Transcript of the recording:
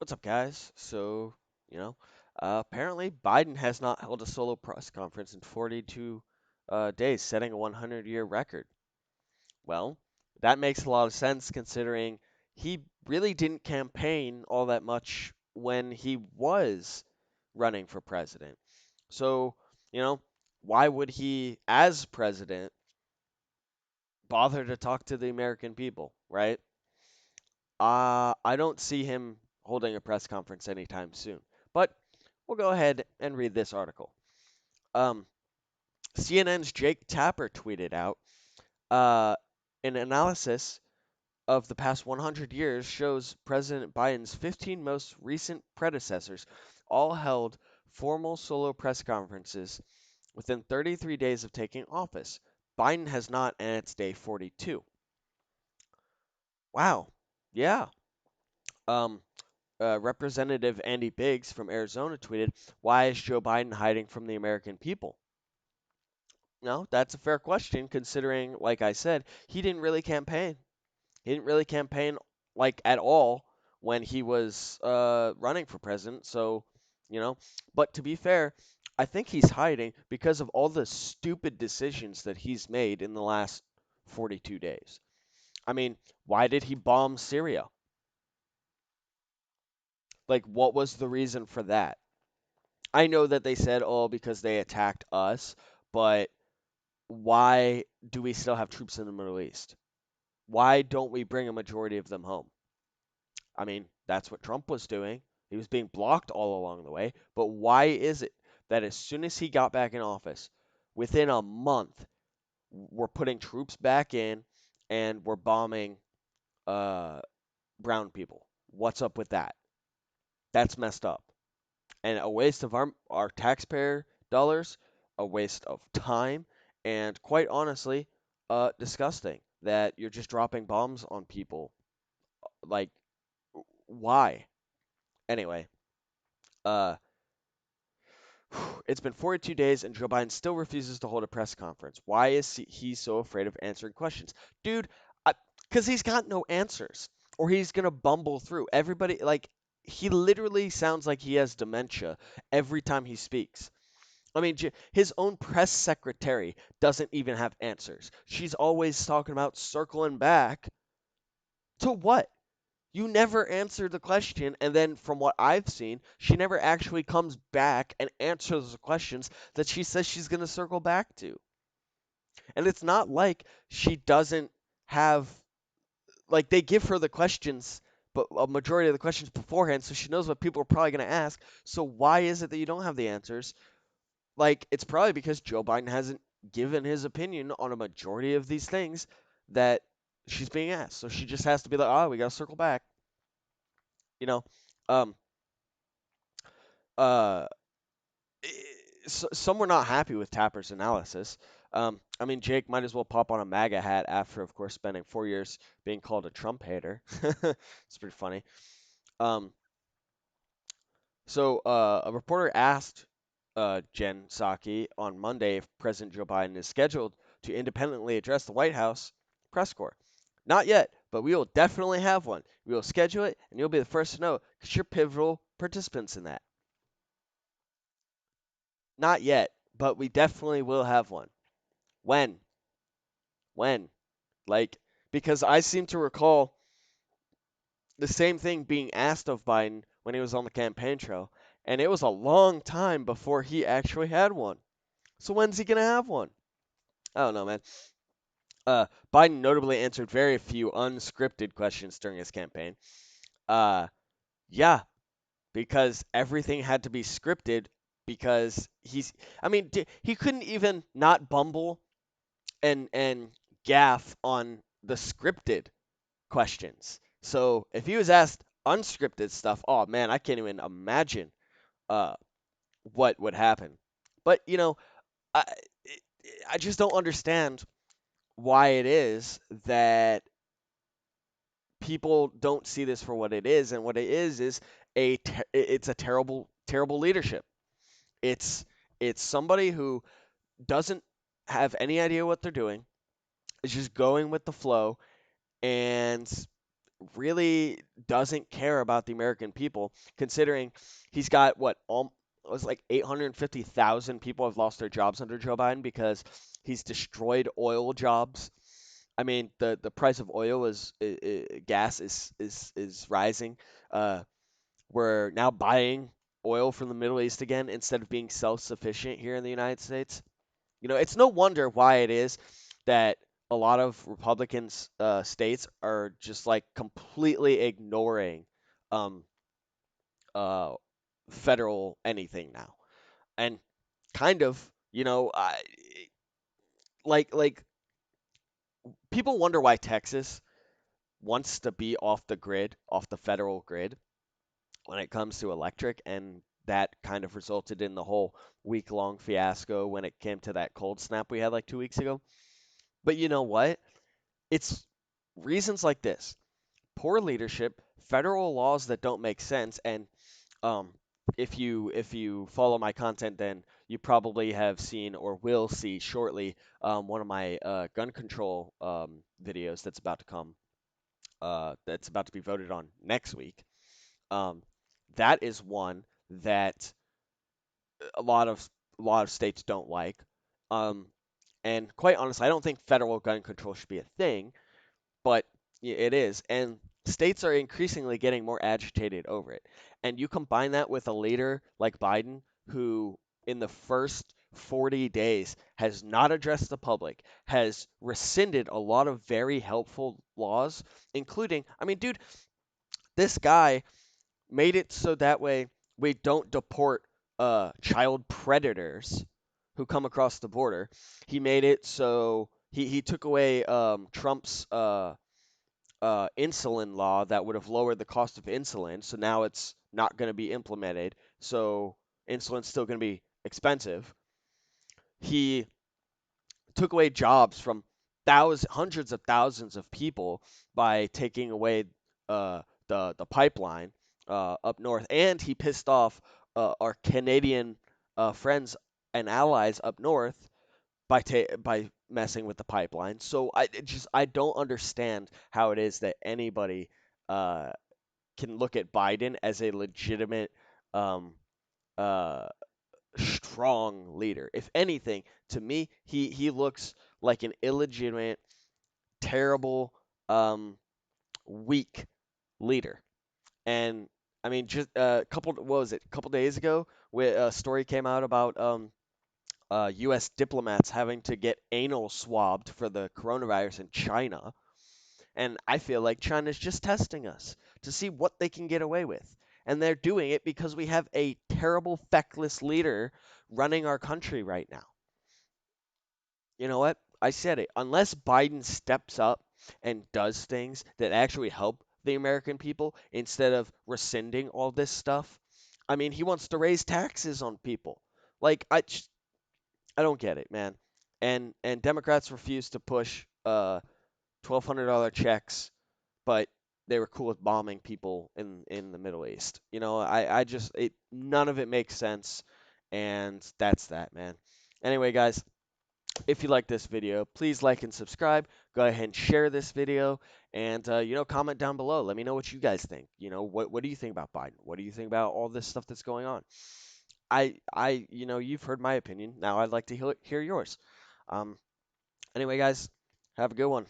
What's up, guys? Apparently Biden has not held a solo press conference in 42 days, setting a 100-year record. Well, that makes a lot of sense considering he really didn't campaign all that much when he was running for president. So, you know, why would he, as president, bother to talk to the American people, right? I don't see him holding a press conference anytime soon. But we'll go ahead and read this article. Um, CNN's Jake Tapper tweeted out uh, an analysis of the past 100 years shows President Biden's 15 most recent predecessors all held formal solo press conferences within 33 days of taking office. Biden has not, and it's day 42. Wow. Yeah. Um, Representative Andy Biggs from Arizona tweeted, "Why is Joe Biden hiding from the American people?" No, that's a fair question considering, like I said, he didn't really campaign. He didn't really campaign like at all when he was running for president. So, you know, but to be fair, I think he's hiding because of all the stupid decisions that he's made in the last 42 days. I mean, why did he bomb Syria? Like, what was the reason for that? I know that they said, oh, because they attacked us, but why do we still have troops in the Middle East? Why don't we bring a majority of them home? I mean, that's what Trump was doing. He was being blocked all along the way. But why is it that as soon as he got back in office, within a month, we're putting troops back in and we're bombing uh, brown people? What's up with that? That's messed up. And a waste of our taxpayer dollars, a waste of time, and quite honestly, disgusting that you're just dropping bombs on people. Like, why? Anyway, uh, it's been 42 days and Joe Biden still refuses to hold a press conference. Why is he so afraid of answering questions? Dude, because he's got no answers or he's going to bumble through. Everybody, like, he literally sounds like he has dementia every time he speaks. I mean, his own press secretary doesn't even have answers. She's always talking about circling back to what? You never answer the question, and then from what I've seen, she never actually comes back and answers the questions that she says she's going to circle back to. And it's not like she doesn't have, like, they give her the questions, but a majority of the questions beforehand, so she knows what people are probably going to ask. So why is it that you don't have the answers? Like, it's probably because Joe Biden hasn't given his opinion on a majority of these things that she's being asked. So she just has to be like, oh, we got to circle back. You know, um, uh, some were not happy with Tapper's analysis. I mean, Jake might as well pop on a MAGA hat after, of course, spending 4 years being called a Trump hater. It's pretty funny. Um, a reporter asked Jen Psaki on Monday if President Joe Biden is scheduled to independently address the White House press corps. Not yet, but we will definitely have one. We will schedule it, and you'll be the first to know because you're pivotal participants in that. Not yet, but we definitely will have one. When? When? Like, because I seem to recall the same thing being asked of Biden when he was on the campaign trail, and it was a long time before he actually had one. So when's he gonna have one? I don't know, man. Biden notably answered very few unscripted questions during his campaign. Uh, yeah, because everything had to be scripted because I mean, he couldn't even not bumble and gaff on the scripted questions. So if he was asked unscripted stuff, oh man, I can't even imagine uh, what would happen. But I I just don't understand why it is that people don't see this for what it is, and what it is it's a terrible leadership. It's it's somebody who doesn't have any idea what they're doing. Is just going with the flow and really doesn't care about the American people, considering he's got what it was like 850,000 people have lost their jobs under Joe Biden because he's destroyed oil jobs. I mean, the price of oil gas is rising. Uh, we're now buying oil from the Middle East again instead of being self-sufficient here in the United States. It's no wonder why it is that a lot of Republicans states are just like completely ignoring um, uh, federal anything now, and kind of, like people wonder why Texas wants to be off the grid, off the federal grid when it comes to electric, and that kind of resulted in the whole week-long fiasco when it came to that cold snap we had like 2 weeks ago. But you know what? It's reasons like this: poor leadership, federal laws that don't make sense, and um, if you follow my content, then you probably have seen or will see shortly one of my gun control videos that's about to be voted on next week. Um, that is one that a lot of states don't like. Um, and quite honestly, I don't think federal gun control should be a thing, but it is. And states are increasingly getting more agitated over it. And you combine that with a leader like Biden, who in the first 40 days has not addressed the public, has rescinded a lot of very helpful laws, including, I mean, dude, this guy made it so that way we don't deport child predators who come across the border. He made it so he took away Trump's insulin law that would have lowered the cost of insulin. So now it's not going to be implemented. So insulin's still going to be expensive. He took away jobs from hundreds of thousands of people by taking away the pipeline up north, and he pissed off our Canadian friends and allies up north by messing with the pipeline. So I don't understand how it is that anybody uh, can look at Biden as a legitimate um, uh, strong leader. If anything, to me, he looks like an illegitimate, terrible, um, weak leader. And I mean, just what was it? A couple days ago, where a story came out about U.S. diplomats having to get anal swabbed for the coronavirus in China. And I feel like China's just testing us to see what they can get away with. And they're doing it because we have a terrible, feckless leader running our country right now. You know what? I said it. Unless Biden steps up and does things that actually help the American people instead of rescinding all this stuff, I mean, he wants to raise taxes on people. Like, I don't get it, man. And Democrats refuse to push $1,200 checks, but they were cool with bombing people in the Middle East. I just none of it makes sense, and that's that, man. Anyway, guys, if you like this video, please like and subscribe. Go ahead and share this video, and comment down below. Let me know what you guys think. What do you think about Biden? What do you think about all this stuff that's going on? You've heard my opinion. Now I'd like to hear yours. Um, anyway, guys, have a good one.